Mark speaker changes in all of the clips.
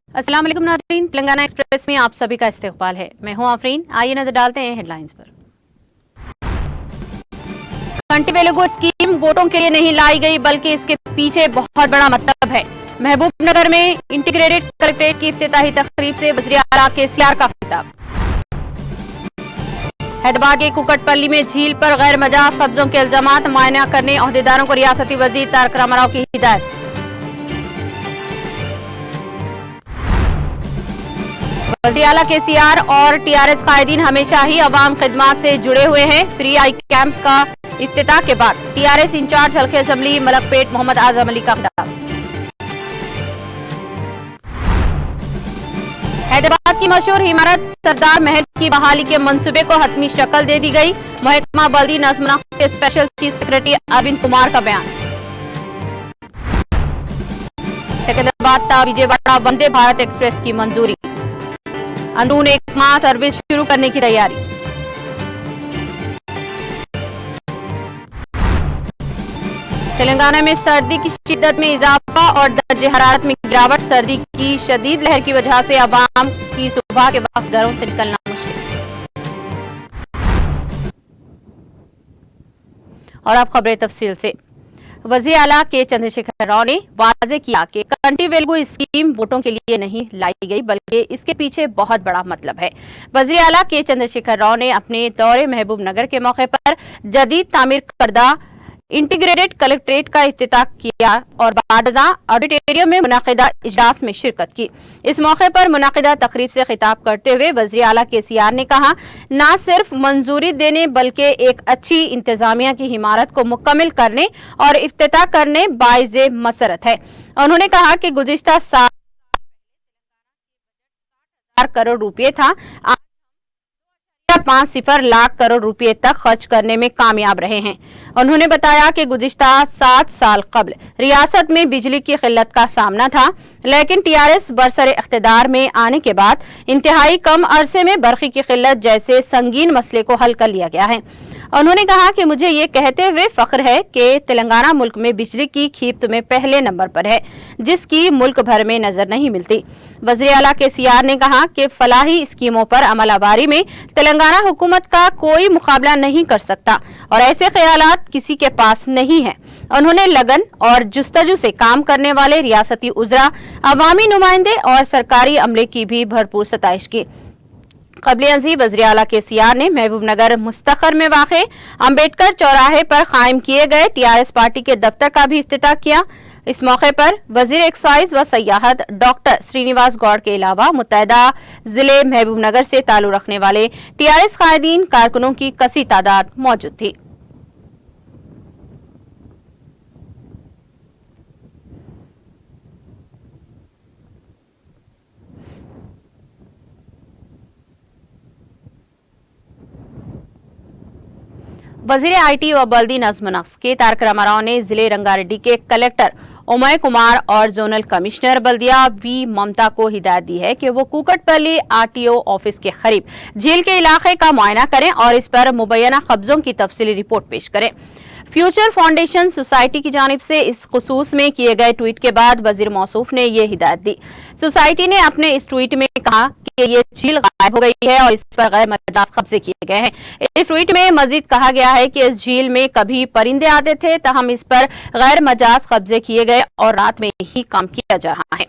Speaker 1: अस्सलाम वालेकुम नाज़रीन, तेलंगाना एक्सप्रेस में आप सभी का इस्तकबाल है। मैं हूं आफरीन। आइए नजर डालते हैं हेडलाइंस पर। कंटी वेलुगु स्कीम वोटों के लिए नहीं लाई गई, बल्कि इसके पीछे बहुत बड़ा मतलब है। महबूबनगर में इंटीग्रेटेड कलेक्ट्रेट की इफ्तिताही तकरीब से वज़ीर आला केसीआर का खिताब। हैदराबाद के कुकटपल्ली में झील पर गैर मजाज कब्जों के इल्जामात मुआयना करने ओहदेदारों को रियासती वज़ीर तारक रामाराव की हिदायत। वज़ीर आला केसीआर और टीआरएस कायदीन हमेशा ही अवाम खिदमात से जुड़े हुए हैं। फ्री आई कैंप का इफ्तिताह के बाद टीआरएस इंचार्ज हल्के असेंबली मलकपेट मोहम्मद आजम अली का खिताब। हैदराबाद की मशहूर इमारत सरदार महल की बहाली के मंसूबे को हतमी शक्ल दे दी गई। महकमा बल्दी नज़्म नक्श के special chief secretary Arvind Kumar का बयान। सिकंदराबाद ता विजयवाड़ा वंदे भारत एक्सप्रेस की मंजूरी। अंदरून एक माह सर्विस शुरू करने की तैयारी। तेलंगाना में सर्दी की शिद्दत में इजाफा और दर्जे हरारत में गिरावट। सर्दी की शदीद लहर की वजह से अवाम की सुबह के वक्त घरों से निकलना मुश्किल। और अब खबरें तफसील से। वज़ीर आला के चंद्रशेखर राव ने वाज़ेह किया कि कंटी वेलुगु स्कीम वोटों के लिए नहीं लाई गई, बल्कि इसके पीछे बहुत बड़ा मतलब है। वज़ीर आला के चंद्रशेखर राव ने अपने दौरे महबूबनगर के मौके पर जदीद तामीर करदा इंटीग्रेटेड कलेक्ट्रेट का इफ्तिताह किया और बादजा ऑडिटोरियम में मुनाकिदा इजलास में शिरकत की। इस मौके पर मुनाकिदा तकरीब से खिताब करते हुए वज़ीर आला केसीआर ने कहा, न सिर्फ मंजूरी देने बल्कि एक अच्छी इंतजामिया की इमारत को मुकम्मल करने और इफ्तिताह करने बाइज़े मसरत है। उन्होंने कहा कि गुज़िश्ता साल 60,000 करोड़ रुपये था, 5 लाख करोड़ रुपए तक खर्च करने में कामयाब रहे हैं। उन्होंने बताया कि गुज़िश्ता 7 साल कबल रियासत में बिजली की किल्लत का सामना था, लेकिन टीआरएस बरसरे इख्तिदार में आने के बाद इंतहाई कम अरसे में बरक़ी की किल्लत जैसे संगीन मसले को हल कर लिया गया है। उन्होंने कहा कि मुझे ये कहते हुए फख्र है कि तेलंगाना मुल्क में बिजली की खीपत में पहले नंबर पर है, जिसकी मुल्क भर में नजर नहीं मिलती। वज़ीर आला केसीआर ने कहा कि फलाही स्कीमों पर अमलावारी में तेलंगाना हुकूमत का कोई मुकाबला नहीं कर सकता और ऐसे ख्यालात किसी के पास नहीं है। उन्होंने लगन और जुस्तजू से काम करने वाले रियासती उज़रा, अवामी नुमाइंदे और सरकारी अमले की भी भरपूर सताइश की। क़ब्ल अज़ीं वज़ीर आला केसीआर ने महबूबनगर मुस्तखर में वाक़े अम्बेडकर चौराहे पर कायम किए गए टीआरएस पार्टी के दफ्तर का भी इफ्तिताह किया। इस मौके पर वज़ीर एक्साइज व सयाहत डॉक्टर श्रीनिवास गौड़ के अलावा मुत्तहिदा जिले महबूबनगर से ताल्लुक़ रखने वाले टीआरएस कायदीन कारकुनों की कसी तादाद मौजूद थी। वज़ीर आईटी व बल्दी नज़्म नक्श के तारक रामाराव ने जिले रंगारेड्डी के कलेक्टर उमय कुमार और जोनल कमिश्नर बल्दिया वी ममता को हिदायत दी है कि वो कुकटपल्ली आरटीओ ऑफिस के करीब झील के इलाके का मुआयना करें और इस पर मुबैना कब्जों की तफसीली रिपोर्ट पेश करें। फ्यूचर फाउंडेशन सोसाइटी की जानिब से इस खुसूस में किए गए ट्वीट के बाद वज़ीर मौसूफ ने ये हिदायत दी। सोसाइटी ने अपने इस ट्वीट में कहा कि ये झील गायब हो गई है और इस पर गैर मजाज कब्जे किए गए हैं। इस ट्वीट में मजीद कहा गया है कि इस झील में कभी परिंदे आते थे, तहम इस पर गैर मजाज कब्जे किए गए और रात में ही काम किया जा रहा है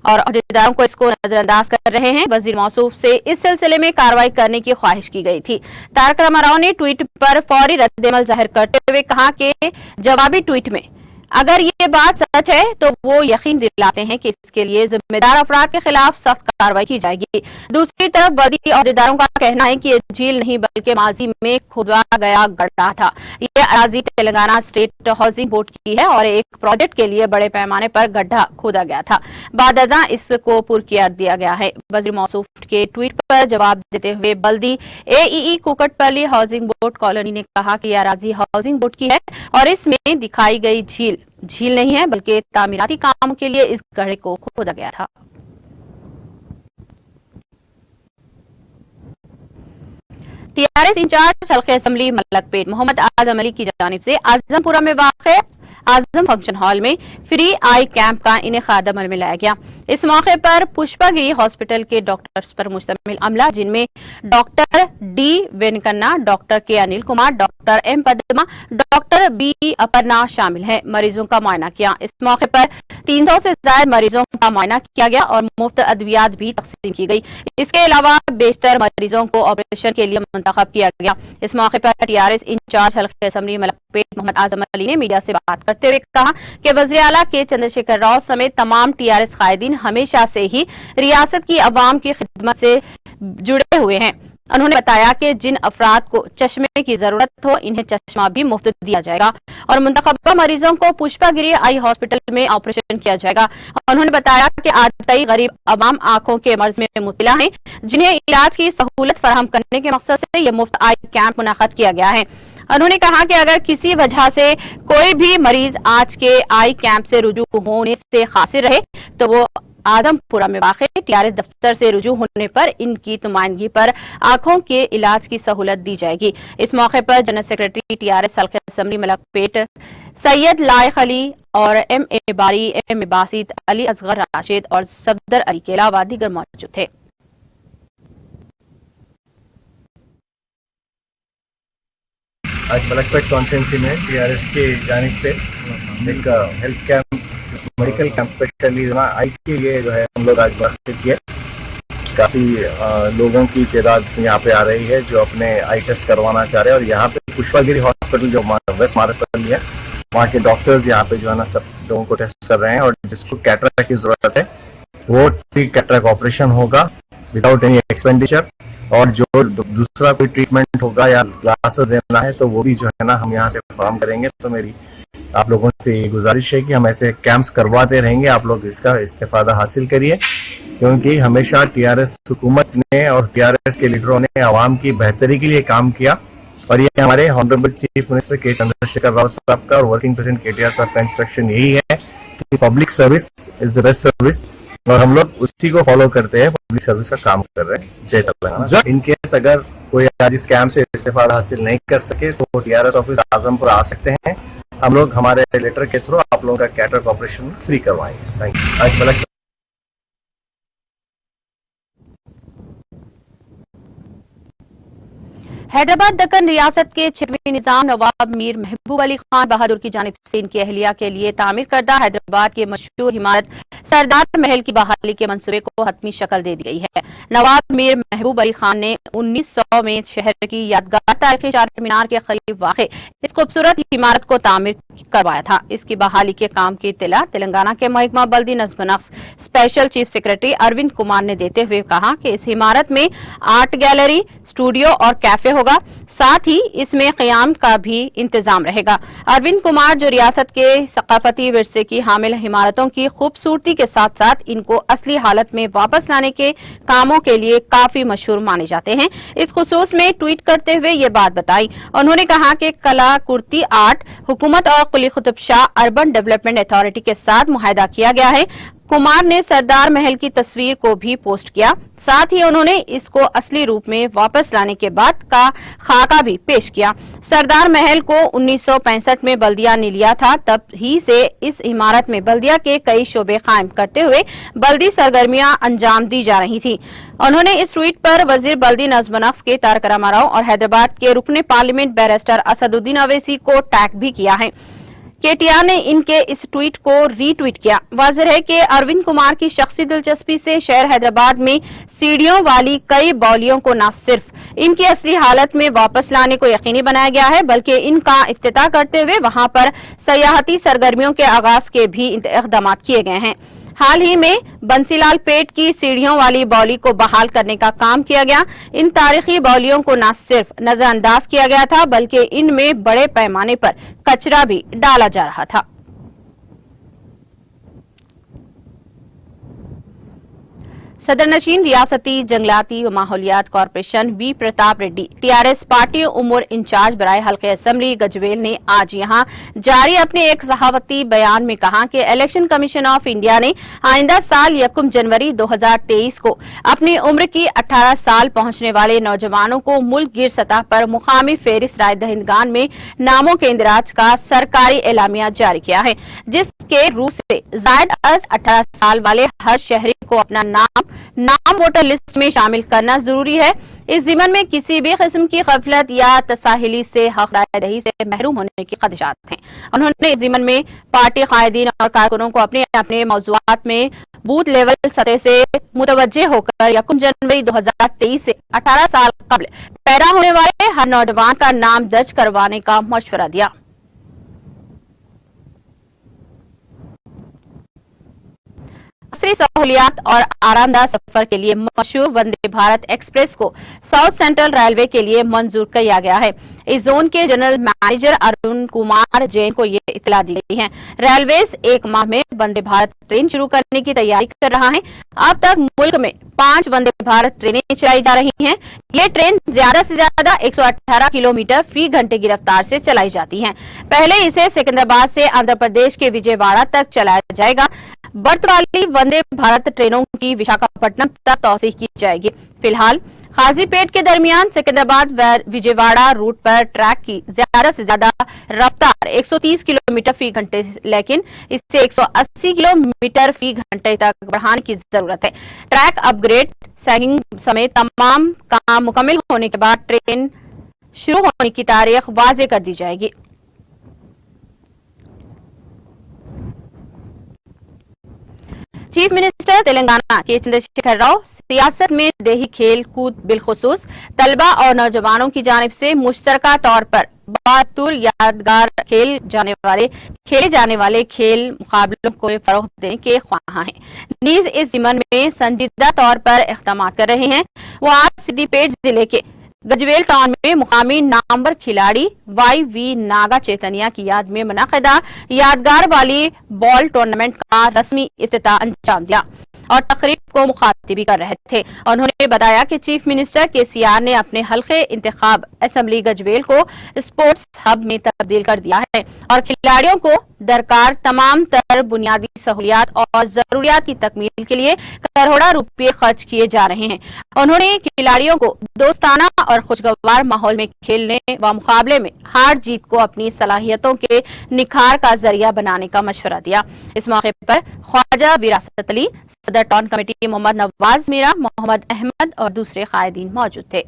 Speaker 1: और अहदेदारों को इसको नजरअंदाज कर रहे हैं। वज़ीर मौसूफ से इस सिलसिले में कार्रवाई करने की ख्वाहिश की गई थी। तारक रामाराव ने ट्वीट पर फौरी रद्द-ए-अमल जाहिर करते हुए कहा कि जवाबी ट्वीट में अगर ये बात सच है तो वो यकीन दिलाते हैं कि इसके लिए जिम्मेदार अफराद के खिलाफ सख्त कार्रवाई की जाएगी। दूसरी तरफ बल्दी अहदेदारों का कहना है कि ये झील नहीं बल्कि माजी में खुदा गया गड्ढा था। ये अराजी तेलंगाना स्टेट हाउसिंग बोर्ड की है और एक प्रोजेक्ट के लिए बड़े पैमाने पर गड्ढा खोदा गया था। बादजा इसको पुर कर दिया गया है। वज़ीर मौसूफ के ट्वीट पर जवाब देते हुए बल्दी AEE Kukatpally housing board colony ने कहा कि यह अराजी हाउसिंग बोर्ड की है और इसमें दिखाई गई झील नहीं है बल्कि तामीराती काम के लिए इस गड्ढे को खोदा गया था। टीआरएस इंचार्ज हल्के असेंबली मलकपेट मोहम्मद आजम अली की जानिब से आजमपुरा में वाक़े आजम फंक्शन हॉल में फ्री आई कैंप का इनेकाद अमल में लाया गया। इस मौके पर पुष्पागिरी हॉस्पिटल के डॉक्टर्स पर मुश्तमिल अमला, जिनमें doctor D Venkanna, doctor K Anil Kumar, doctor M Padma, doctor B Aparna शामिल हैं, मरीजों का मुआयना किया। इस मौके पर 300 से ज्यादा मरीजों का मुआयना किया गया और मुफ्त अद्वियात भी तकसीम की गई। इसके अलावा बेशतर मरीजों को ऑपरेशन के लिए मुंतखब किया गया। इस मौके पर टीआरएस इंचार्ज हल्के असम्बली मलकपेट मोहम्मद आजम अली ने मीडिया से बात करते हुए कहा कि वज़ीर आला के चंद्रशेखर राव समेत तमाम टीआरएस कायदीन हमेशा से ही रियासत की अवाम की खिदमत से जुड़े हुए हैं। उन्होंने बताया कि जिन अफराद को चश्मे की जरूरत हो, इन्हें चश्मा भी मुफ्त दिया जाएगा और मुंतखबा मरीजों को पुष्पागिरी आई हॉस्पिटल में ऑपरेशन किया जाएगा। उन्होंने बताया कि आज कई गरीब अवाम आंखों के मर्ज में मुब्तला हैं, जिन्हें इलाज की सहूलत फराहम करने के मकसद से यह मुफ्त आई कैंप मुनक्कद किया गया है। उन्होंने कहा कि अगर किसी वजह से कोई भी मरीज आज के आई कैंप से रुजू होने से कासिर रहे तो वो आजमपुरा में वाक़ टीआरएस दफ्तर से रुजू होने पर इनकी नुमाइंदगी पर आंखों के इलाज की सहूलत दी जाएगी। इस मौके पर जनरल सेक्रेटरी टीआरएस हल्के असम्बली मलकपेट सैयद लायक अली और एम.ए. बारी, एम.ए. बासित, अली असगर राशिद और सफदर अली के अलावा दीगर मौजूद थे।
Speaker 2: आज मलकपेट कॉन्स्टिट्यूंसी में टीआरएस की जानिब से एक health camp, medical camp specially I के लिए जो है हम लोग आज मुनक्किद किए। काफ़ी लोगों की तादाद यहाँ पे आ रही है जो अपने आई टेस्ट करवाना चाह रहे हैं और यहाँ पे पुष्पागिरी हॉस्पिटल जो वेस्ट मार्केट है, वहाँ के डॉक्टर्स यहाँ पे जो है ना सब लोगों को टेस्ट कर रहे हैं और जिसको कैटरेक्ट की ज़रूरत है वो फ्री कैटरेक्ट ऑपरेशन होगा विदाउट एनी एक्सपेंडिचर। और जो दूसरा कोई ट्रीटमेंट होगा या ग्लासेस देना है तो वो भी जो है ना हम यहाँ से फराहम करेंगे। तो मेरी आप लोगों से गुजारिश है कि हम ऐसे कैंप्स करवाते रहेंगे, आप लोग इसका इस्तेफादा हासिल करिए, क्योंकि हमेशा टीआरएस हुकूमत ने और टीआरएस के लीडरों ने आवाम की बेहतरी के लिए काम किया और ये हमारे ऑनरेबल चीफ मिनिस्टर के चंद्रशेखर राव साहब का और वर्किंग प्रेसिडेंट केटीआर साहब का इंस्ट्रक्शन यही है कि public service is the best service और हम लोग उसी को फॉलो करते हैं, पब्लिक सर्विस का काम कर रहे हैं। जय तेलंगाना। इन केस अगर कोई आज इस कैंप से इस्तेफादा हासिल नहीं कर सके तो टीआरएस ऑफिस आजमपुर आ सकते हैं, हम लोग हमारे लेटर के थ्रू आप लोगों का कैटरेक्ट ऑपरेशन फ्री करवाएंगे। Thank you. आज
Speaker 1: हैदराबाद दक्कन रियासत के 6वें निजाम नवाब मीर महबूब अली खान बहादुर की जानिब से इनकी अहलिया के लिए तामीर करदा हैदराबाद के मशहूर इमारत सरदार महल की बहाली के मंसूबे को हतमी शक्ल दे दी गई है। नवाब मीर महबूब अली खान ने 1900 में शहर की यादगार तारीखी चार मीनार के करीब वाक़ इस खूबसूरत इमारत को तामीर करवाया था। इसकी बहाली के काम की इत्तला तेलंगाना के महकमा बल्दी नज़्म नक्श special chief secretary Arvind Kumar ने देते हुए कहा कि इस इमारत में आर्ट गैलरी, स्टूडियो और कैफे होगा, साथ ही इसमें क़याम का भी इंतजाम रहेगा। अरविंद कुमार जो रियासत के सकाफती विरसे की हामिल इमारतों की खूबसूरती के साथ साथ इनको असली हालत में वापस लाने के कामों के लिए काफी मशहूर माने जाते हैं, इस खुसूस में ट्वीट करते हुए ये बात बताई। उन्होंने कहा कि कला कुर्ती आर्ट हुकूमत और Quli Qutb Shah urban development authority के साथ मुआहदा किया गया है। कुमार ने सरदार महल की तस्वीर को भी पोस्ट किया, साथ ही उन्होंने इसको असली रूप में वापस लाने के बाद का खाका भी पेश किया। सरदार महल को 1965 में बल्दिया ने लिया था, तब ही से इस इमारत में बल्दिया के कई शोबे कायम करते हुए बल्दी सरगर्मियां अंजाम दी जा रही थी। उन्होंने इस ट्वीट पर वजीर बल्दी नज़्म नक्श के तारक रामाराव और हैदराबाद के रुकने पार्लियामेंट बैरिस्टर असदुद्दीन अवैसी को टैग भी किया है। केटीआर ने इनके इस ट्वीट को रीट्वीट किया। वाज़ेह है कि अरविंद कुमार की शख्सी दिलचस्पी से शहर हैदराबाद में सीढ़ियों वाली कई बाउलियों को न सिर्फ इनकी असली हालत में वापस लाने को यकीनी बनाया गया है, बल्कि इनका इफ्तिताह करते हुए वहां पर सयाहती सरगर्मियों के आगाज के भी इक़दाम किए गए हैं। हाल ही में बंसीलाल पेट की सीढ़ियों वाली बाउली को बहाल करने का काम किया गया। इन तारीखी बाउलियों को न सिर्फ नजरअंदाज किया गया था, बल्कि इनमें बड़े पैमाने पर कचरा भी डाला जा रहा था। सदर नशीन रियासती जंगलाती व माहौलियात corporation V Pratap Reddy TRS party उमर इंचार्ज बराए हल्के असेंबली गजवेल ने आज यहां जारी अपने एक सहावती बयान में कहा कि इलेक्शन कमीशन ऑफ इंडिया ने आइंदा साल 1 जनवरी 2023 को अपनी उम्र की 18 साल पहुंचने वाले नौजवानों को मुल्क गिर सतह पर मुकामी फेरिस्त राय दहिंदगान में नामों के इंदराज का सरकारी एलामिया जारी किया है, जिसके रूह से जायद अज 18 साल वाले हर शहरी को अपना नाम वोटर लिस्ट में शामिल करना जरूरी है। इस जिमन में किसी भी किस्म की गफलत या तसाहिली से हक राय दही से महरूम होने की खदशात हैं। उन्होंने इस जिमन में पार्टी कायदीन और कारकुनों को अपने अपने मौजुआत में बूथ लेवल सतह से मुतवज्जे होकर 1 जनवरी 2023 से 18 साल कबल पैदा होने वाले हर नौजवान का नाम दर्ज करवाने का मशवरा दिया। असरी सहूलियात और आरामदाह सफर के लिए मशहूर वंदे भारत एक्सप्रेस को साउथ सेंट्रल रेलवे के लिए मंजूर किया गया है। इस जोन के जनरल मैनेजर अरुण कुमार जैन को ये इतला दी गई है। रेलवेज 1 माह में वंदे भारत ट्रेन शुरू करने की तैयारी कर रहा है। अब तक मुल्क में 5 वंदे भारत ट्रेनें चलाई जा रही हैं। ये ट्रेन ज्यादा से ज्यादा 118 किलोमीटर फी घंटे की रफ्तार से चलाई जाती हैं। पहले इसे सिकंदराबाद से आंध्र प्रदेश के विजयवाड़ा तक चलाया जाएगा। बढ़त वाली वंदे भारत ट्रेनों की विशाखापट्टनम तक तौसीह की जाएगी। फिलहाल काजीपेट के दरमियान सिकंदराबाद व विजयवाड़ा रूट पर ट्रैक की ज्यादा से ज्यादा रफ्तार 130 किलोमीटर फी घंटे, लेकिन इसे 180 किलोमीटर फी घंटे तक बढ़ाने की जरूरत है। ट्रैक अपग्रेड, सैगिंग समेत तमाम काम मुकम्मल होने के बाद ट्रेन शुरू होने की तारीख वाज़ेह कर दी जाएगी। चीफ मिनिस्टर तेलंगाना के चंद्रशेखर राव सियासत में देही खेल कूद बिलखुसूस तलबा और नौजवानों की जानिब से मुश्तरका तौर पर बहादुर यादगार खेले जाने वाले खेल मुकाबलों को फरोग देने के ख्वाहां हैं। नीज इस जिमन में संजीदा तौर पर इक़दाम कर रहे हैं। वो आज सिद्दीपेट जिले के गजवेल टाउन में मुकामी नामवर खिलाड़ी YV नागा चैतन्या की याद में मुनाकिदा यादगार वाली बॉल टूर्नामेंट का रस्मी इफ्तिताह अंजाम दिया और तकरीब को मुखातिब भी कर रहे थे। उन्होंने बताया कि चीफ मिनिस्टर KCR ने अपने हल्के इंतखाब असेंबली गजवेल को स्पोर्ट्स हब में तब्दील कर दिया है और खिलाड़ियों को दरकार तमाम तर बुनियादी सहूलियात और जरूरियात की तकमील के लिए करोड़ों रुपये खर्च किए जा रहे हैं। उन्होंने खिलाड़ियों को दोस्ताना और खुशगवार माहौल में खेलने व मुकाबले में हार जीत को अपनी सलाहियतों के निखार का जरिया बनाने का मशवरा दिया। इस मौके पर ख्वाजा विरासत अली, सदर टाउन कमेटी मोहम्मद नवाज मीरा, मोहम्मद अहमद और दूसरे कायदीन मौजूद थे।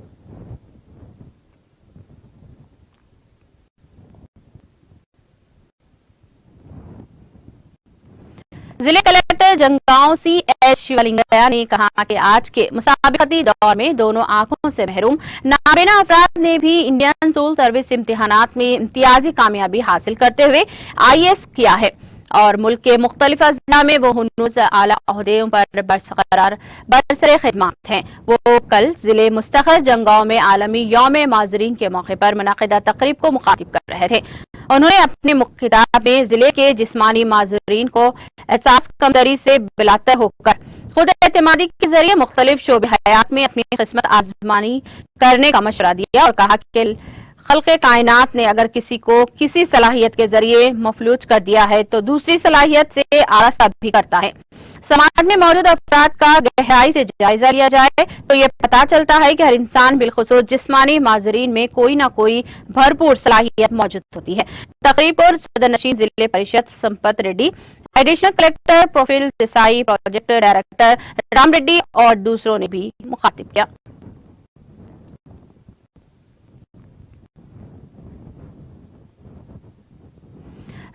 Speaker 1: जिले कलेक्टर जंगांव CH शिवलिंगया ने कहा कि आज के मुसाबिकती दौर में दोनों आंखों से महरूम नाबीना अफराद ने भी इंडियन सिविल सर्विस इम्तिहानात में इम्तियाजी कामयाबी हासिल करते हुए IAS किया है और मुल्क के मुख्तलिफ अज़ला में वो हनूज आला ओहदें पर बरसरे खिदमत हैं। वो कल जिले मुस्तखर जंगांव में आलमी यौम माजरीन के मौके पर मुनाकिदा तकरीब को मुखातिब कर रहे थे। उन्होंने अपने खिताब में जिले के जिस्मानी माजरीन को एहसास कमतरी से बिलातर होकर खुद एतमादी के जरिए मुख्तलिफ शोबे हयात में अपनी किस्मत आजमानी करने का मशवरा दिया और कहा कि खल्क़े कायनात ने अगर किसी को किसी सलाहियत के जरिए मफलूज कर दिया है तो दूसरी सलाहियत से आरास्ता भी करता है। समाज में मौजूद अफराद का गहराई से जायजा लिया जाए तो ये पता चलता है कि हर इंसान बिलखुसूस जिस्मानी माजरीन में कोई ना कोई भरपूर सलाहियत मौजूद होती है। तकरीब पर सदर नशीन जिले परिषद संपत रेड्डी, एडिशनल कलेक्टर प्रोफिल देसाई, प्रोजेक्ट डायरेक्टर राम रेड्डी और दूसरों ने भी मुखातिब किया।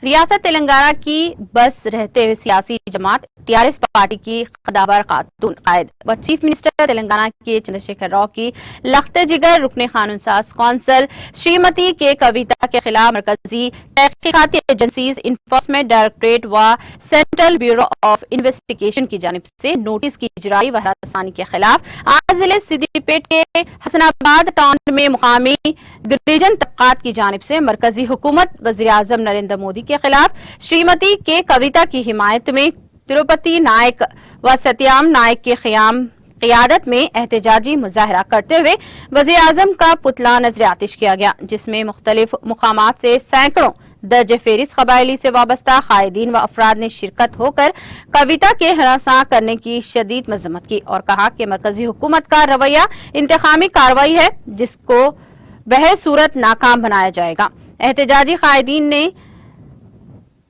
Speaker 1: रियासत तेलंगाना की बस रहते हुए सियासी जमात टीआरएस पार्टी की खदावर खातून कायद व चीफ मिनिस्टर तेलंगाना के चंद्रशेखर राव की लख्त जिगर रुकने कानून साज कौंसल श्रीमती के कविता के खिलाफ मरकजी तहकीकाती एजेंसीज, इन्फोर्समेंट डायरेक्टरेट व सेंट्रल ब्यूरो ऑफ इन्वेस्टिगेशन की जानिब से नोटिस की इजराई व हरासानी के खिलाफ आज जिले सिद्दीपेट के हसनाबाद टाउन में मुकामी गिरिजन तबकात की जानिब से मरकजी हुकूमत वज़ीर आज़म नरेंद्र मोदी के खिलाफ श्रीमती के कविता की हिमायत में तिरुपति नायक व सत्याम नायक के क़यादत में एहतजाजी मुजाहरा करते हुए वज़ीर आज़म का पुतला नजर आतिश किया गया, जिसमें मुख्तलिफ मुकामात से सैकड़ों दर्ज फेरिस कबायली से वाबस्ता कायदीन व अफराद ने शिरकत होकर कविता के हरासा करने की शदीद मजम्मत की और कहा कि मरकजी हुकूमत का रवैया इंतकामी कार्रवाई है, जिसको बहसूरत नाकाम बनाया जाएगा। एहतजाजी कायदीन ने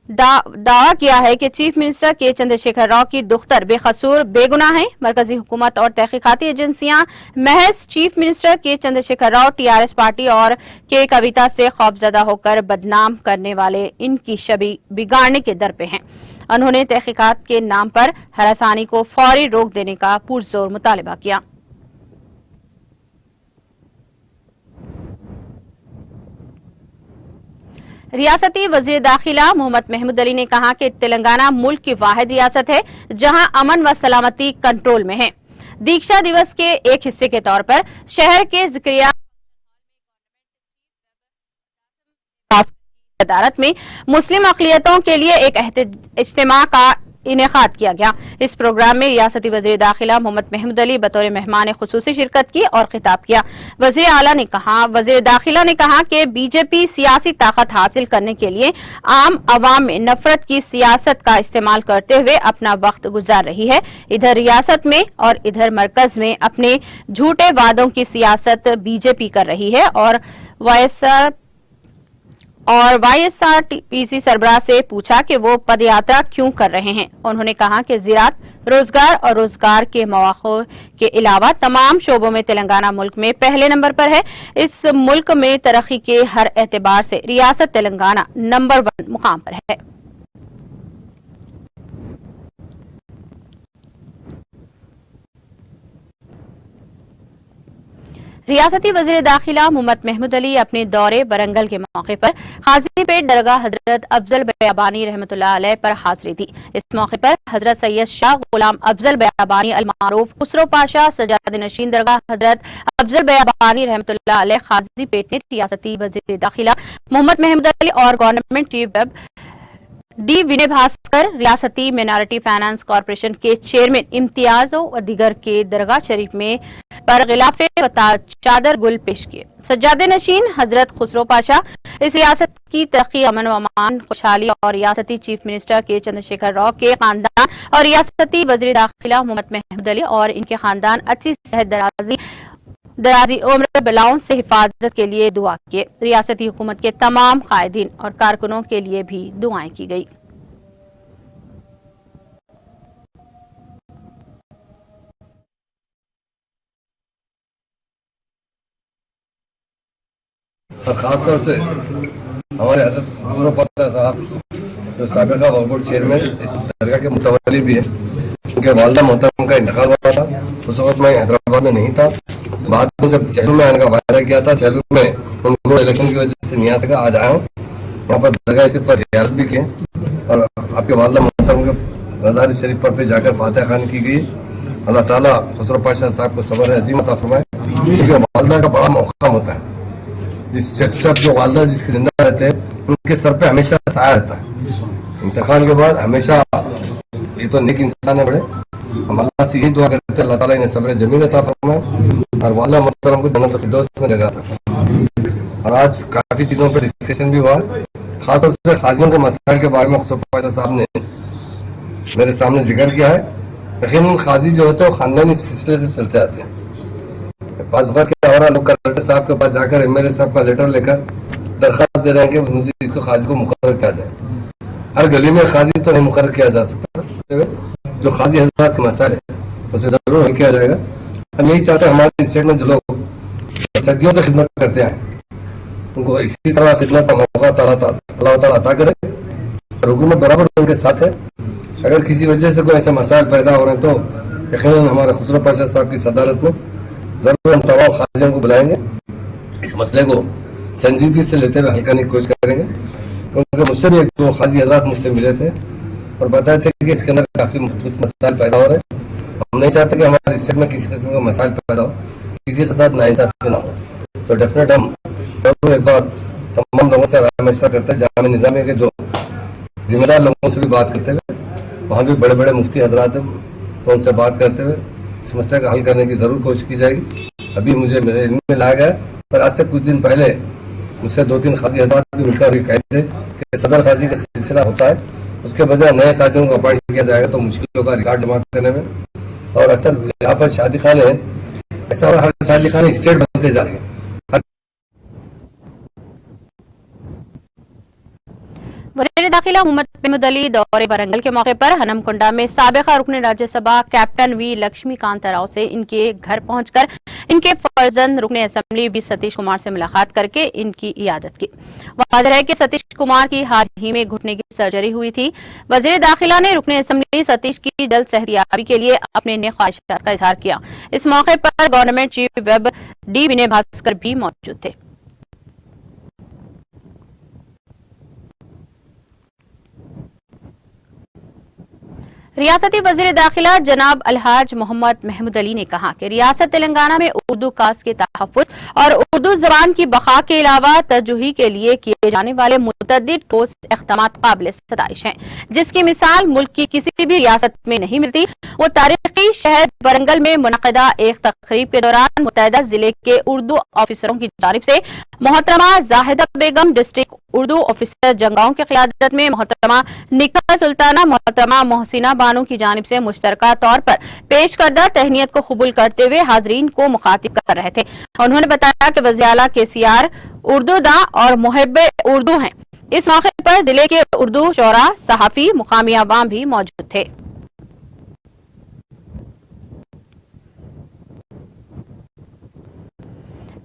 Speaker 1: दावा किया है कि चीफ मिनिस्टर के चंद्रशेखर राव की दुख्तर बेकसूर बेगुनाह हैं। मरकजी हुकूमत और तहकीकाती एजेंसियां महज चीफ मिनिस्टर के चंद्रशेखर राव, टीआरएस पार्टी और के कविता से खौफजदा होकर बदनाम करने वाले इनकी छवि बिगाड़ने के दर पे हैं। उन्होंने तहकीकात के नाम पर हरासानी को फौरी रोक देने का पुरजोर मुतालबा किया। रियासती वजीर दाखिला मोहम्मद महमूद अली ने कहा कि तेलंगाना मुल्क की वाहिद रियासत है जहां अमन व सलामती कंट्रोल में है। दीक्षा दिवस के एक हिस्से के तौर पर शहर के जिक्रिया अदालत में मुस्लिम अक़लियतों के लिए एक इज्तिमा का इनेकाद किया गया। इस प्रोग्राम में रियासती वज़ीर दाखिला मोहम्मद महमूद अली बतौर मेहमान खुसूसी शिरकत की और खिताब किया। वज़ीर दाखिला ने कहा कि बीजेपी सियासी ताकत हासिल करने के लिए आम अवाम में नफरत की सियासत का इस्तेमाल करते हुए अपना वक्त गुजार रही है। इधर रियासत में और इधर मरकज में अपने झूठे वादों की सियासत बीजेपी कर रही है और वाईएसआरटीपीसी सरबराह से पूछा कि वो पदयात्रा क्यों कर रहे हैं। उन्होंने कहा कि ज़राअत, रोजगार और रोजगार के मौक़ों के अलावा तमाम शोबों में तेलंगाना मुल्क में पहले नंबर पर है। इस मुल्क में तरक्की के हर एतबार से रियासत तेलंगाना नंबर 1 मुकाम पर है। रियासती वज़ीर दाखिला मोहम्मद महमूद अली अपने दौरे बरंगल के मौके पर काजीपेट दरगाह हजरत अफजल बयाबानी रहमतुल्लाह अलैह पर हाजिरी दी। इस मौके पर हजरत सैयद शाह गुलाम अफजल बयाबानी अल मारूफ खुसरो पाशा सजाद नशीन दरगाह हजरत अफजल बयाबानी रहमतुल्लाह अलैह काजीपेट ने रियासती वज़ीर दाखिला मोहम्मद महमूद अली और गवर्नमेंट चीफ व्हिप डी विनय भास्कर, रियासती माइनॉरिटी फाइनेंस कॉर्पोरेशन के चेयरमैन इम्तियाजों और दीगर के दरगाह शरीफ में पर गिलाफे व चादर गुल पेश किए। सज्जाद नशीन हजरत खुसरो पाशा इस रियासत की तरक्की, अमन व अमान, खुशहाली और रियासती चीफ मिनिस्टर के चंद्रशेखर राव के खानदान और रियासती वज़ीर दाखिला मोहम्मद महमूद अली और इनके खानदान अच्छी सेहत दराजी उम्र बलाओं से हिफाजत के लिए दुआ किए। रियासती हुकूमत के तमाम कायदीन और कारकुनों के लिए भी दुआएं की गई।
Speaker 3: और खास तौर से हमारे हजरत खुसरो पाशा साहब जो साबिक़ा वक्फ बोर्ड चेयरमैन इस दरगाह के मुतवल्ली भी है, उनके वालिदा मोहतरम का इंतकाल हुआ था। उस वक्त मैं हैदराबाद में नहीं था। बाद में जब चेलू में आने का वायदा किया था, चेलू में उनको इलेक्शन की वजह से नहीं आ सका। आज आया हूँ यहाँ पर दरगाह शरीफ पर ज़ियारत भी की और आपके वालिदा मोहतरम के मज़ार शरीफ पर जाकर फातिहा खानी की गई। अल्लाह ताला खुसरो पाशा साहब को सब्र अज़ीम अता फरमाए, क्योंकि वालिदा का बड़ा मौका होता है। जिस शख्स जो वालिदा जिसके जिंदा रहते हैं उनके सर पे हमेशा साया रहता है। इंतकाल के बाद हमेशा ये तो नेक इंसान है बड़े, हम अल्लाह से यही दुआ करते हैं अल्लाह ताला इन्हें सब्र जमील अता फरमाए और वालिदा मोहतरम को जन्नत फिरदौस में जगह था। और आज काफी चीजों पर डिस्कशन भी हुआ, खासतौर से खाजियों के मसाइल के बारे में खुसरो पाशा साहब ने मेरे सामने जिक्र किया है। यकीनन खाजी जो होते हैं वो खानदानी सिलसिले से चलते आते हैं। पास क्या हो रहा, लोग कलेक्टर साहब के पास जाकर एमएलए साहब का लेटर लेकर दरखास्त दे रहे हैं कि मुझे इसको खाजी को मुकर्रर किया जाए। हर गली में खाजी तो नहीं मुकर्रर किया जा सकता, जो खाजी हजरात के मसाइल है उसे जरूर हल किया जाएगा। हम यही चाहते हैं हमारे स्टेट में जो लोग सदियों से खिदमत करते हैं उनको इसी तरह खिदमत का मौका अल्लाह ताला अता करे और हुकूमत बराबर उनके साथ है। अगर किसी वजह से कोई ऐसे मसाइल पैदा हो रहे हैं तो यकीनन हमारे खुसरो पाशा साहब की सदारत में जरूर हम तमाम खाजियों को बुलाएंगे, इस मसले को संजीदगी से लेते हुए हल करने की कोशिश करेंगे। क्योंकि मुझसे भी एक दो खाजी हजरात मुझसे मिले थे और बताए थे कि इसके अंदर काफी मुख्तलिफ मसाइल पैदा हो रहे हैं। हम नहीं चाहते कि हमारे स्टेट में किसी किस्म का मसाइल पैदा हो, किसी के साथ नाइंसाफी ना हो। तो डेफिनेट हम जरूर एक बार तमाम लोगों से राय मशवरा करते हैं, जामे निजामिया के जो जिम्मेदार लोगों से भी बात करते हुए वहाँ भी बड़े बड़े मुफ्ती हजरात हैं, तो उनसे बात करते हुए इस मसले का हल करने की जरूर कोशिश की जाएगी। अभी मुझे मेरे इल्म में लाया गया, पर आज से कुछ दिन पहले मुझसे 2-3 काजी हजरात भी मिलकर ये कहे थे कि सदर काजी का सिलसिला होता है, उसके बजाय नए काजियों को अपॉइंट किया जाएगा तो मुश्किलों का रिकॉर्ड जमा करने में। और अक्सर यहाँ पर शादी खाने ऐसा, और हर शादी खाने स्टेट बनते जा रहे हैं।
Speaker 1: वज़ीर दाखिला मोहम्मद महमूद अली दौरे वरंगल के मौके पर हनमकुंडा में साबिक़ा रुकन राज्यसभा कैप्टन वी लक्ष्मीकांत राव से इनके घर पहुंचकर इनके फर्जंद रुकन असेंबली वी सतीश कुमार से मुलाकात करके इनकी इयादत की। वाज़ेह है कि सतीश कुमार की हाल ही में घुटने की सर्जरी हुई थी। वज़ीर दाखिला ने रुकन असेंबली सतीश की जल्द सेहतयाबी के लिए अपने नेक ख्वाहिशात का इजहार किया। इस मौके पर गवर्नमेंट चीफ वेब डी विनय भास्कर भी मौजूद थे। रियासती वज़ीर दाखिला जनाब अलहाज मोहम्मद महमूद अली ने कहा कि रियासत तेलंगाना में उर्दू कास्ट के तहफ़्फ़ुज़ और उर्दू ज़बान की बक़ा के अलावा तर्जुही के लिए किए जाने वाले मुतअद्दिद ठोस इक़दामात काबिल सताइश हैं, जिसकी मिसाल मुल्क की किसी भी रियासत में नहीं मिलती। वो तारीखी शहर वरंगल में मुनक़दा एक तक़रीब के दौरान मुत्तहिदा जिले के उर्दू ऑफिसरों की जानिब से मोहतरमा जाहिदा बेगम, डिस्ट्रिक्ट उर्दू ऑफिसर जंगाओं की क़ियादत में मोहतरमा निका सुल्ताना, मोहतरमा मोहसिना बानो की जानिब से मुश्तरका तौर पर पेश करदा तहनीत को कबूल करते हुए हाजरीन को मुखातिब कर रहे थे। उन्होंने बताया कि वज़ीर आला KCR उर्दू दा और मुहिब्बे उर्दू हैं। इस मौके पर जिले के उर्दू शोरा, सहाफ़ी, मुकामी अवाम भी मौजूद थे।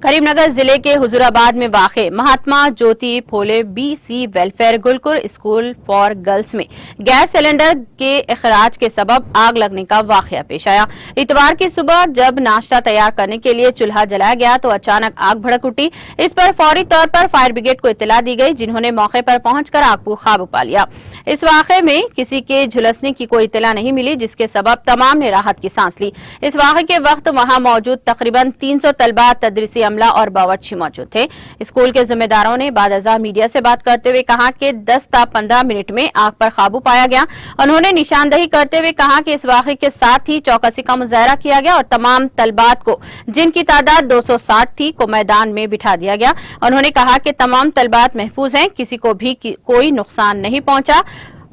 Speaker 1: करीमनगर जिले के हुजूराबाद में वाक़े महात्मा ज्योति फूले BC वेलफेयर गुलकुर स्कूल फॉर गर्ल्स में गैस सिलेंडर के इखराज के सबब आग लगने का वाक़या पेश आया। इतवार की सुबह जब नाश्ता तैयार करने के लिए चूल्हा जलाया गया तो अचानक आग भड़क उठी। इस पर फौरी तौर पर फायर ब्रिगेड को इत्तला दी गई, जिन्होंने मौके पर पहुंचकर आग को काबू पा लिया। इस वाक़े में किसी के झुलसने की कोई इत्तला नहीं मिली, जिसके सबब तमाम ने राहत की सांस ली। इस वाक़े के वक्त वहां मौजूद तकरीबन 300 तलबा, तदरीसी अमला और बावर्ची मौजूद थे। स्कूल के जिम्मेदारों ने बादअज़ा मीडिया से बात करते हुए कहा कि 10 से 15 मिनट में आग पर काबू पाया गया। उन्होंने निशानदही करते हुए कहा कि इस वाक़े के साथ ही चौकसी का मुजाहरा किया गया और तमाम तलबात को, जिनकी तादाद 260 थी, को मैदान में बिठा दिया गया। उन्होंने कहा कि तमाम तलबात महफूज हैं, किसी को भी कोई नुकसान नहीं पहुंचा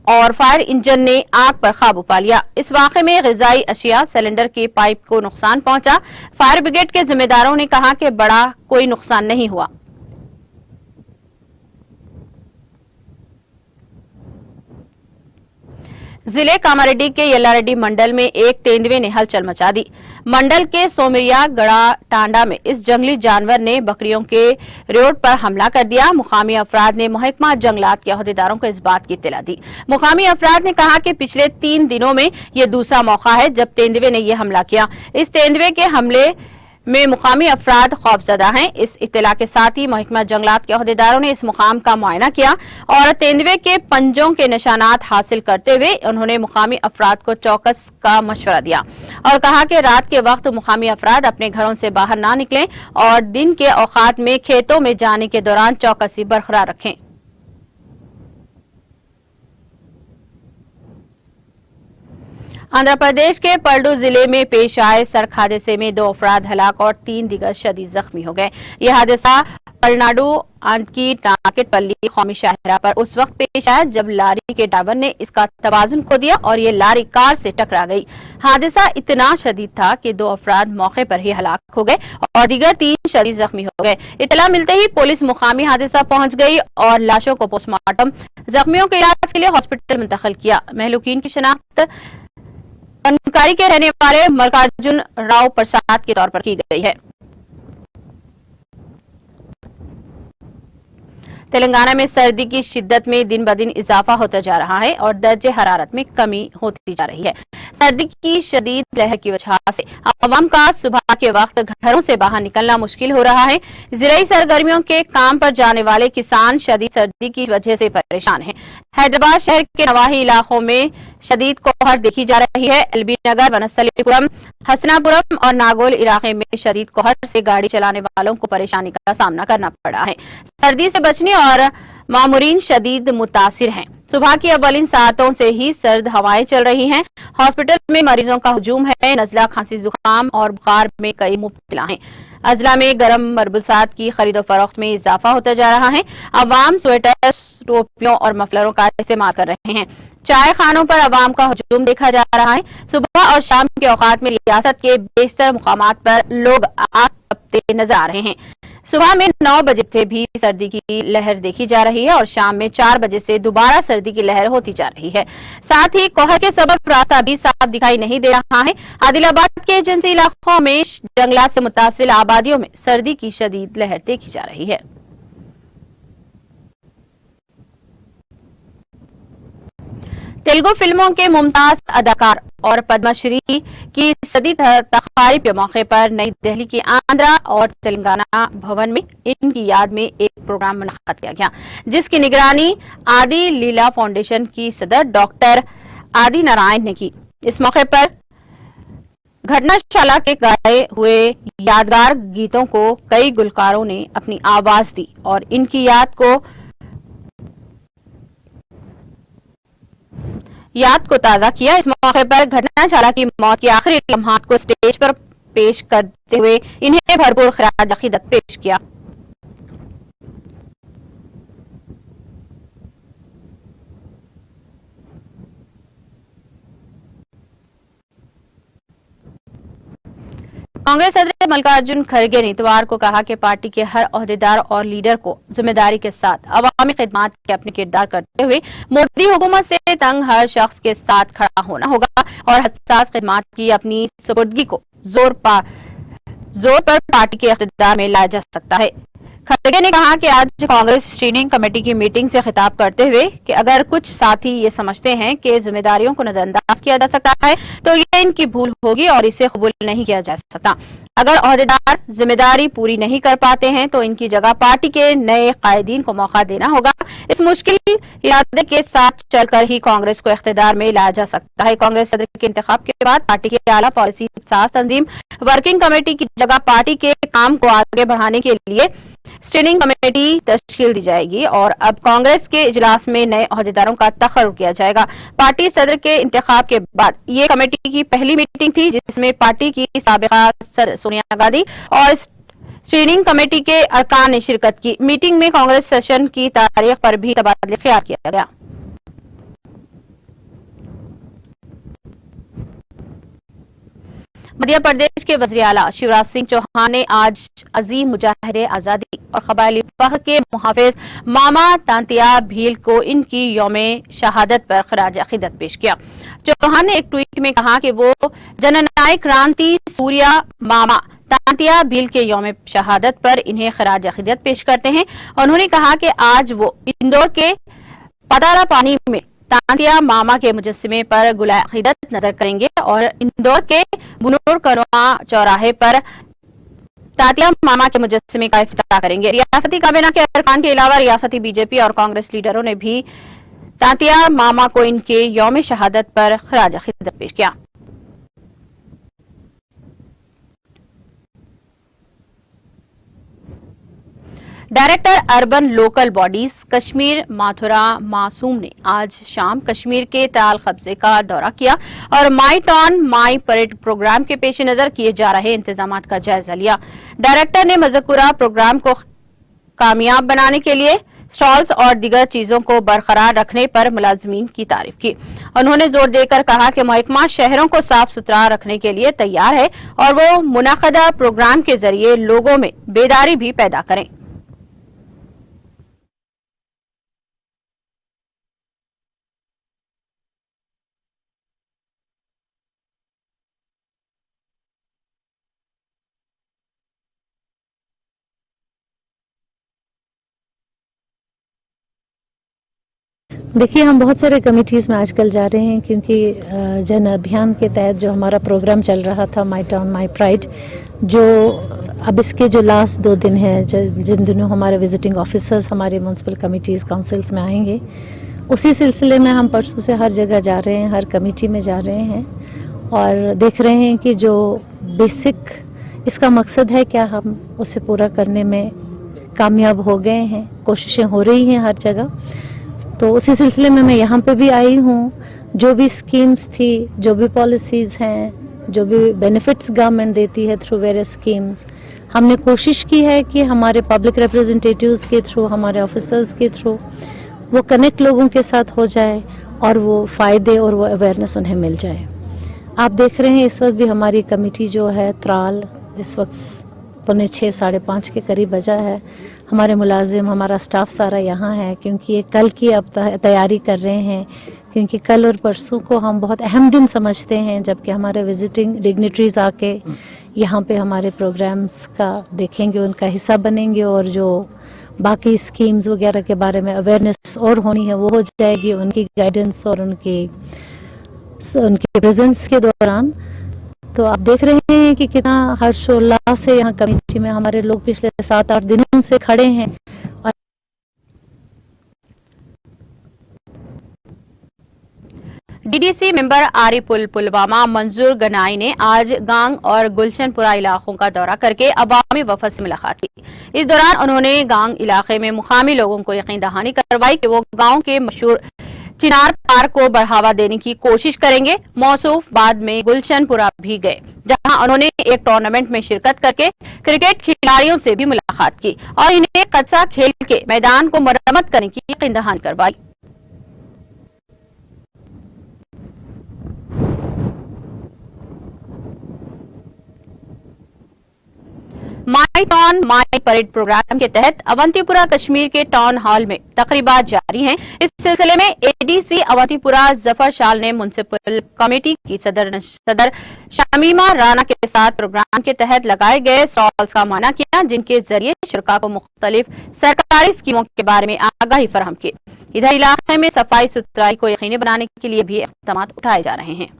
Speaker 1: और फायर इंजन ने आग पर काबू पा लिया। इस वाक़े में ग़िज़ाई अशिया, सिलेंडर के पाइप को नुकसान पहुंचा। फायर ब्रिगेड के जिम्मेदारों ने कहा कि बड़ा कोई नुकसान नहीं हुआ। जिले कामारेड्डी के यल्लारेड्डी मंडल में एक तेंदुए ने हलचल मचा दी। मंडल के सोमरिया गड़ा टांडा में इस जंगली जानवर ने बकरियों के रोड पर हमला कर दिया। मुकामी अफराद ने महकमा जंगलात के अहदेदारों को इस बात की इत्तला दी। मुकामी अफराद ने कहा कि पिछले 3 दिनों में यह दूसरा मौका है जब तेंदुए ने यह हमला किया। इस तेंदुए के हमले में मुकामी अफराद खौफजदा हैं। इस इत्तला के साथ ही महकमा जंगलात के अहदेदारों ने इस मुकाम का मुआयना किया और तेंदुए के पंजों के निशानात हासिल करते हुए उन्होंने मुकामी अफराद को चौकस का मशवरा दिया और कहा कि रात के वक्त मुकामी अफराद अपने घरों से बाहर ना निकलें और दिन के औकात में खेतों में जाने के दौरान चौकसी बरकरार रखें। आंध्र प्रदेश के पलडू जिले में पेश आए सड़क हादसे में 2 अफराद हलाक और 3 दीगर शदीद जख्मी हो गए। यह हादसा पलनाडु की नाकेटपल्ली कौमी शाहरा पर उस वक्त पेश आया जब लारी के ड्राइवर ने इसका तवाजुन खो दिया और ये लारी कार से टकरा गई। हादसा इतना शदीद था कि 2 अफराद मौके पर ही हलाक हो गए और दीगर 3 शदीद जख्मी हो गए। इतला मिलते ही पुलिस मुकामी हादसा पहुंच गई और लाशों को पोस्टमार्टम, जख्मियों के इलाज के लिए हॉस्पिटल मुंतकिल किया। महलूकीन की शनाख्त जानकारी के रहने वाले मल्लिकार्जुन राव प्रसाद के तौर पर की गई है। तेलंगाना में सर्दी की शिद्दत में दिन ब दिन इजाफा होता जा रहा है और दर्जे हरारत में कमी होती जा रही है। सर्दी की शदीद लहर की वजह से अवाम का सुबह के वक्त घरों से बाहर निकलना मुश्किल हो रहा है। ज़राई सरगर्मियों के काम पर जाने वाले किसान शदीद सर्दी की वजह से परेशान हैं। हैदराबाद शहर के नवाही इलाकों में शदीद कोहर देखी जा रही है। एलबी नगर, वनस्थलीपुरम, हसनापुरम और नागोल इलाके में शदीद कोहर से गाड़ी चलाने वालों को परेशानी का सामना करना पड़ा है। सर्दी से बचने और मामूरीन शदीद मुतासिर हैं। सुबह की अव्वलीन सातों से ही सर्द हवाएं चल रही हैं। हॉस्पिटल में मरीजों का हुजूम है। नज़ला, खांसी, जुकाम और बुखार में कई मुब्तला हैं। अजला में गर्म मरबूसात की खरीदो फरोख्त में इजाफा होता जा रहा है। अवाम स्वेटर, टोपियों और मफलरों का इस्तेमाल कर रहे हैं। चाय खानों पर अवाम का हुजूम देखा जा रहा है। सुबह और शाम के औकात में रियासत के बेशतर मुकामात पर लोग आग तपते नजर आ रहे हैं। सुबह में 9 बजे से भी सर्दी की लहर देखी जा रही है और शाम में 4 बजे से दोबारा सर्दी की लहर होती जा रही है। साथ ही कोहर के सबब रास्ता भी साफ दिखाई नहीं दे रहा है। आदिलाबाद के एजेंसी इलाकों में जंगलात से मुतासिल आबादियों में सर्दी की शदीद लहर देखी जा रही है। तेलुगु फिल्मों के मुमताज अदाकार और पद्मश्री की सदी तकारीब के मौके पर नई दिल्ली के आंध्रा और तेलंगाना भवन में इनकी याद में एक प्रोग्राम मुनक्कद किया गया, जिसकी निगरानी आदि लीला फाउंडेशन की सदर डॉक्टर आदि नारायण ने की। इस मौके पर घटनाशाला के गाए हुए यादगार गीतों को कई गुलकारों ने अपनी आवाज दी और इनकी याद को ताजा किया। इस मौके पर घटनाशाला की मौत के आखिरी लम्हात को स्टेज पर पेश करते हुए इन्हें भरपूर खराज अकीदत पेश किया। कांग्रेस सदर मल्लिकार्जुन खड़गे ने इतवार को कहा कि पार्टी के हर ओहदेदार और लीडर को जिम्मेदारी के साथ अवामी खिदमत के अपने किरदार करते हुए मोदी हुकूमत से तंग हर शख्स के साथ खड़ा होना होगा और हसास खिदमत की अपनी सुपुर्दगी को जोर पर पार्टी के इख्तियार में लाया जा सकता है। खड़गे ने कहा कि आज कांग्रेस स्क्रीनिंग कमेटी की मीटिंग से खिताब करते हुए कि अगर कुछ साथी ये समझते हैं कि जिम्मेदारियों को नजरअंदाज किया जा सकता है तो ये इनकी भूल होगी और इसे कबूल नहीं किया जा सकता। अगर ओहदेदार जिम्मेदारी पूरी नहीं कर पाते हैं तो इनकी जगह पार्टी के नए कायदीन को मौका देना होगा। इस मुश्किल इरादे के साथ चलकर ही कांग्रेस को इख्तियार में लाया जा सकता है। कांग्रेस सदर के इंतखाब के बाद पार्टी के आला पॉलिसी साज तंजीम वर्किंग कमेटी की जगह पार्टी के काम को आगे बढ़ाने के लिए स्टीयरिंग कमेटी तश्कील दी जाएगी और अब कांग्रेस के इजलास में नए ओहदेदारों का तखर्रुर किया जाएगा। पार्टी सदर के इंतखाब के बाद ये कमेटी की पहली मीटिंग थी जिसमें पार्टी की साबिका सदर सोनिया गांधी और स्टीयरिंग कमेटी के अरकान ने शिरकत की। मीटिंग में कांग्रेस सेशन की तारीख पर भी तबादला ख्याल किया गया। मध्य प्रदेश के वज़ीर आला शिवराज सिंह चौहान ने आज अजीम मुजाहिदे आजादी और कबायली फख्र के मुहाफिज मामा तांतिया भील को इनकी यौमे शहादत पर खराज अकीदत पेश किया। चौहान ने एक ट्वीट में कहा कि वो जननायक क्रांति सूर्या मामा तांतिया भील के यौमे शहादत पर इन्हें खराज अकीदत पेश करते हैं। उन्होंने कहा कि आज वो इंदौर के पताला पानी में तांतिया मामा के मुजस्समे पर गुलाए अकीदत नजर करेंगे और इंदौर के बुनूर कनवा चौराहे पर तांतिया मामा के मुजस्समे का इफ्तिताह करेंगे। रियासती काबीना के अरकान के अलावा रियासती बीजेपी और कांग्रेस लीडरों ने भी तांतिया मामा को इनके यौम शहादत पर खराज अकीदत पेश किया। Director urban local bodies Kashmir Mathura मासूम ने आज शाम कश्मीर के ताल कब्जे का दौरा किया और my town my parade programme के पेश नजर किए जा रहे इंतजामात का जायजा लिया। डायरेक्टर ने मज़कूरा प्रोग्राम को कामयाब बनाने के लिए स्टॉल्स और दीगर चीजों को बरकरार रखने पर मुलाजमीन की तारीफ की। उन्होंने जोर देकर कहा कि महकमा शहरों को साफ सुथरा रखने के लिए तैयार है और वो मुनाक़दा प्रोग्राम के जरिए लोगों में बेदारी भी पैदा करें।
Speaker 4: देखिए, हम बहुत सारे कमिटीज़ में आजकल जा रहे हैं क्योंकि जन अभियान के तहत जो हमारा प्रोग्राम चल रहा था माई टाउन माई प्राइड, जो अब इसके जो लास्ट 2 दिन हैं, जिन दिनों हमारे विजिटिंग ऑफिसर्स हमारे म्यूनसिपल कमिटीज़ काउंसिल्स में आएंगे, उसी सिलसिले में हम परसों से हर जगह जा रहे हैं, हर कमेटी में जा रहे हैं और देख रहे हैं कि जो बेसिक इसका मकसद है क्या हम उसे पूरा करने में कामयाब हो गए हैं। कोशिशें हो रही हैं हर जगह। तो उसी सिलसिले में मैं यहाँ पे भी आई हूँ। जो भी स्कीम्स थी, जो भी पॉलिसीज़ हैं, जो भी बेनिफिट्स गवर्नमेंट देती है थ्रू वेरियस स्कीम्स, हमने कोशिश की है कि हमारे पब्लिक रिप्रेजेंटेटिव्स के थ्रू, हमारे ऑफिसर्स के थ्रू वो कनेक्ट लोगों के साथ हो जाए और वो फ़ायदे और वो अवेयरनेस उन्हें मिल जाए। आप देख रहे हैं इस वक्त भी हमारी कमेटी जो है त्राल इस वक्त 5:45 साढ़े 5 के करीब बजा है। हमारे मुलाजिम, हमारा स्टाफ सारा यहाँ है क्योंकि ये कल की अब तैयारी कर रहे हैं, क्योंकि कल और परसों को हम बहुत अहम दिन समझते हैं, जबकि हमारे विजिटिंग डिग्निटरीज आके यहाँ पे हमारे प्रोग्राम्स का देखेंगे, उनका हिस्सा बनेंगे और जो बाकी स्कीम्स वगैरह के बारे में अवेयरनेस और होनी है वो हो जाएगी उनकी गाइडेंस और उनके प्रेजेंस के दौरान। तो आप देख रहे हैं कि कितना हर्षोल्लास है यहाँ कमेटी में। हमारे लोग पिछले 7-8 दिनों से खड़े हैं।
Speaker 1: डीडीसी मेंबर आरिपुल पुलवामा मंजूर गनाई ने आज गांग और गुलशनपुरा इलाकों का दौरा करके अवामी वफद से मुलाकात की। इस दौरान उन्होंने गांग इलाके में मुकामी लोगों को यकीन दहानी करवाई कि वो गांव के मशहूर चिनार पार्क को बढ़ावा देने की कोशिश करेंगे। मौसूफ बाद में गुलशनपुरा भी गए, जहां उन्होंने एक टूर्नामेंट में शिरकत करके क्रिकेट खिलाड़ियों से भी मुलाकात की और इन्हें कच्चा खेल के मैदान को मरम्मत करने की यकीन दहानी करवाई। My town my parade programme के तहत अवंतीपुरा कश्मीर के टाउन हॉल में तकरीबात जारी हैं। इस सिलसिले में एडीसी अवंतीपुरा जफर शाल ने म्युनिसिपल कमेटी की सदर शमीमा राना के साथ प्रोग्राम के तहत लगाए गए स्टॉल्स का माना किया, जिनके जरिए शुरका को मुख्तलिफ सरकारी स्कीमों के बारे में आगाही फराहम की। इधर इलाके में सफाई सुथराई को यकीनी बनाने के लिए भी इक़दाम उठाए जा रहे हैं।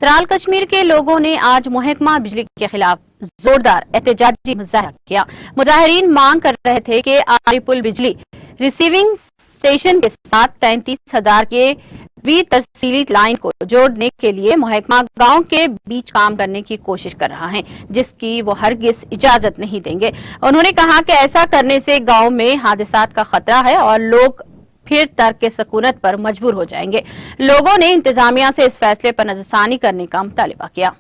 Speaker 1: त्राल कश्मीर के लोगों ने आज महकमा बिजली के खिलाफ जोरदार एहतजाजी मुजाहरा किया। मुजाहिरीन मांग कर रहे थे कि आरिपुल बिजली रिसीविंग स्टेशन के साथ 33,000 के वी तरसीली लाइन को जोड़ने के लिए महकमा गांव के बीच काम करने की कोशिश कर रहा है, जिसकी वो हरगिज इजाजत नहीं देंगे। उन्होंने कहा कि ऐसा करने से गांव में हादसात का खतरा है और लोग फिर तर्क सकूनत पर मजबूर हो जाएंगे। लोगों ने इंतजामिया से इस फैसले पर नजरसानी करने का मुतालिबा किया।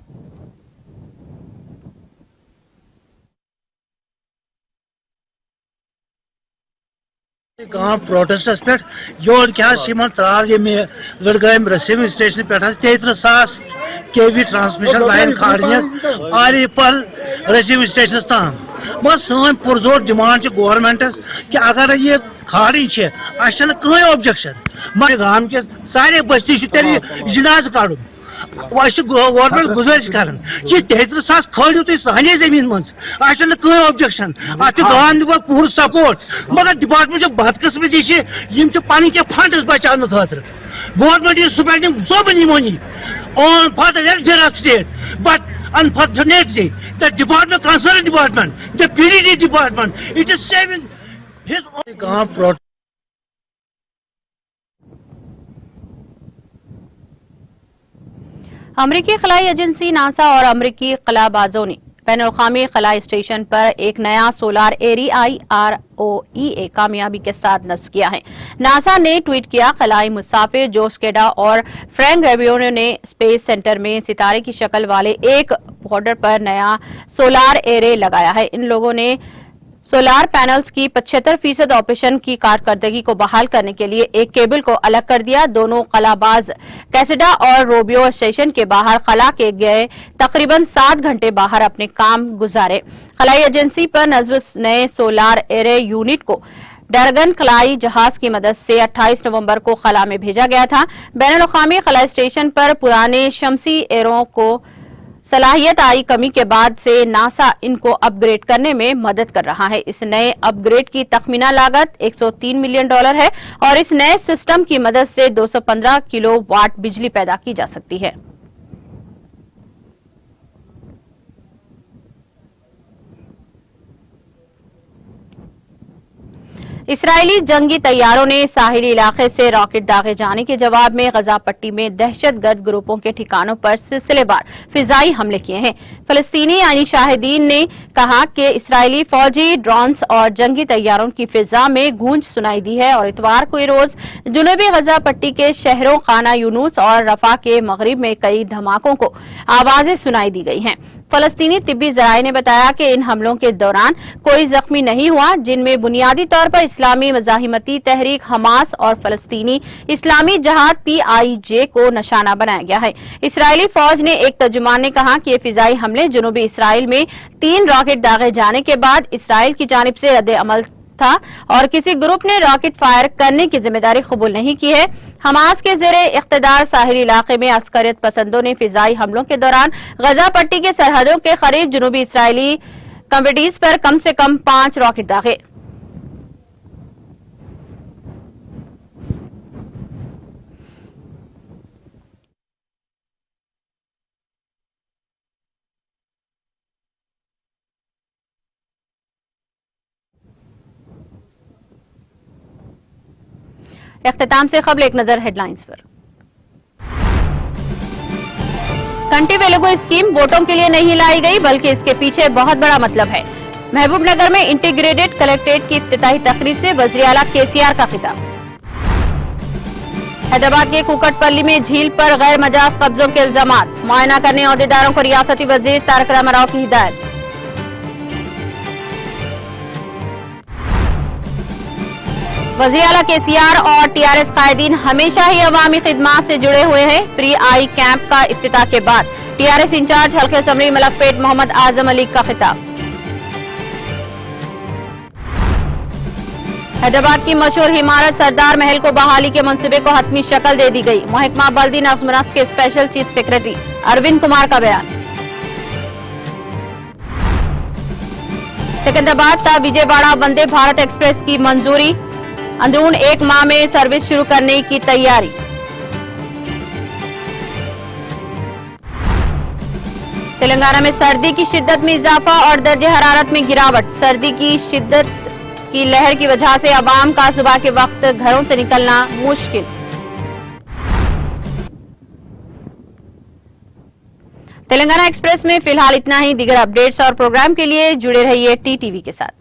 Speaker 5: प्रोटेस्टस पे योर क्या सीमन त्राल ये लड़गम रिसीविंग स्टेशन पे 33,000 केवी ट्रांसमिशन लाइन खाड़ियस आरिपल रिसीविंग स्टेशन ताम। बस सन पुरजोर डिमांड गवर्नमेंटस कि अगर ये खाड़ी कहीं ऑब्जेक्शन मगर गाम के सारे बस्ती तेल इजलास कड़ गवर्नमेंट गुजारिश कर 33,000 खड़ू तुम सानी जमीन मज कहीं ऑब्जेक्शन अत गांव पूर सपोर्ट मगर डिपार्टमेंट बदकस्मती पन क्या फंड बचाने खातर government is spending so many money on for the welfare of state, but unfortunately the department, concerned department, the PDD department, it is saving his own.
Speaker 1: अमरीकी खलाई एजेंसी नासा और अमरीकी खलाबाजों ने बैनुल-अक़वामी खलाई station पर एक नया सोलार एरियाई ROEA कामयाबी के साथ नस्ब किया है। नासा ने ट्वीट किया, खलाई मुसाफिर जोस केडा और फ्रैंक रेबियोनो ने स्पेस सेंटर में सितारे की शक्ल वाले एक बॉर्डर पर नया सोलार एरे लगाया है। इन लोगों ने सोलार पैनल्स की 75% ऑपरेशन की कारकर्दगी को बहाल करने के लिए एक केबल को अलग कर दिया। दोनों खलाबाज कैसेडा और रोबियो स्टेशन के बाहर खला के गए तकरीबन 7 घंटे बाहर अपने काम गुजारे। खलाई एजेंसी पर नस्ब नए सोलार एरे यूनिट को ड्रैगन खलाई जहाज की मदद से 28 नवंबर को खला में भेजा गया था। बैनुल-अक़वामी खलाई स्टेशन पर पुराने शमसी एरों को सलाहियत आई कमी के बाद से नासा इनको अपग्रेड करने में मदद कर रहा है। इस नए अपग्रेड की तखमीना लागत $103 मिलियन है और इस नए सिस्टम की मदद से 215 किलोवाट बिजली पैदा की जा सकती है। اسرائیلی جنگی طیاروں نے ساحلی علاقے سے راکٹ داغے جانے کے جواب میں غزہ پٹی میں دہشت گرد گروپوں کے ٹھکانوں پر سلسلے وار فضائی حملے کیے ہیں۔ فلسطینی آئینی شاہدین نے کہا کہ اسرائیلی فوجی ڈرونز اور جنگی طیاروں کی فضا میں گونج سنائی دی ہے اور اتوار کو یہ روز جنوبی غزہ پٹی کے شہروں خانہ یونس اور رفح کے مغرب میں کئی دھماکوں کو آوازیں سنائی دی گئی ہیں۔ فلسطینی طبی ذرائع نے بتایا کہ ان حملوں کے دوران کوئی زخمی نہیں ہوا، جن میں بنیادی طور پر اسلامی مزاحمتی تحریک حماس اور فلسطینی اسلامی جہاد PIJ کو نشانہ بنایا گیا ہے۔ اسرائیلی فوج نے ایک ترجمان نے کہا کہ یہ فضائی حملے جنوبی اسرائیل میں 3 راکٹ داغے جانے کے بعد اسرائیل کی جانب سے رد عمل تھا اور کسی گروپ نے راکٹ فائر کرنے کی ذمہ داری قبول نہیں کی ہے۔ حماس کے زیر اقتدار ساحلی علاقے میں عسکریت پسندوں نے فضائی حملوں کے دوران غزہ پٹی کے سرحدوں کے قریب جنوبی اسرائیلی کمیونٹیز پر کم سے کم 5 راکٹ داغے۔ اختتام سے قبل ایک نظر ہیڈ لائنز پر۔ کنٹی ویلوگو اسکیم ووٹوں کے لیے نہیں لائی گئی بلکہ اس کے پیچھے بہت بڑا مطلب ہے۔ محبوب نگر میں انٹیگریٹڈ کلیکٹریٹ کی افتتاحی تقریب سے وزیر اعلیٰ KCR کا خطاب۔ حیدرآباد کے کوکٹ پلی میں جھیل پر غیر مجاز قبضوں کے الزامات، معائنہ کرنے عہدیداروں کو ریاستی وزیر تارک راما راؤ کی ہدایت۔ وزیر اعلیٰ KCR اور TRS قائدین ہمیشہ ہی عوامی خدمات سے جڑے ہوئے ہیں۔ پری آئی کیمپ کا افتتاح کے بعد TRS انچارج حلقہ اسمبلی ملک پیٹ محمد اعظم علی کا خطاب۔ حیدرآباد کی مشہور عمارت سردار محل کو بحالی کے منصوبے کو حتمی شکل دے دی گئی، محکمہ بلدی نظم و نسق کے special chief secretary Arvind Kumar کا بیان۔ سکندرآباد تا وجے واڑہ وندے بھارت ایکسپریس کی منظوری، اندرون 1 ماہ میں سروس شروع کرنے کی تیاری۔ تلنگانہ میں سردی کی شدت میں اضافہ اور درجہ حرارت میں گراوٹ، سردی کی شدت کی لہر کی وجہ سے عوام کا صبح کے وقت گھروں سے نکلنا مشکل۔ تلنگانہ ایکسپریس میں فی الحال اتنا ہی، دیگر اپڈیٹس اور پروگرام کے لیے جڑے رہیے TTV کے ساتھ۔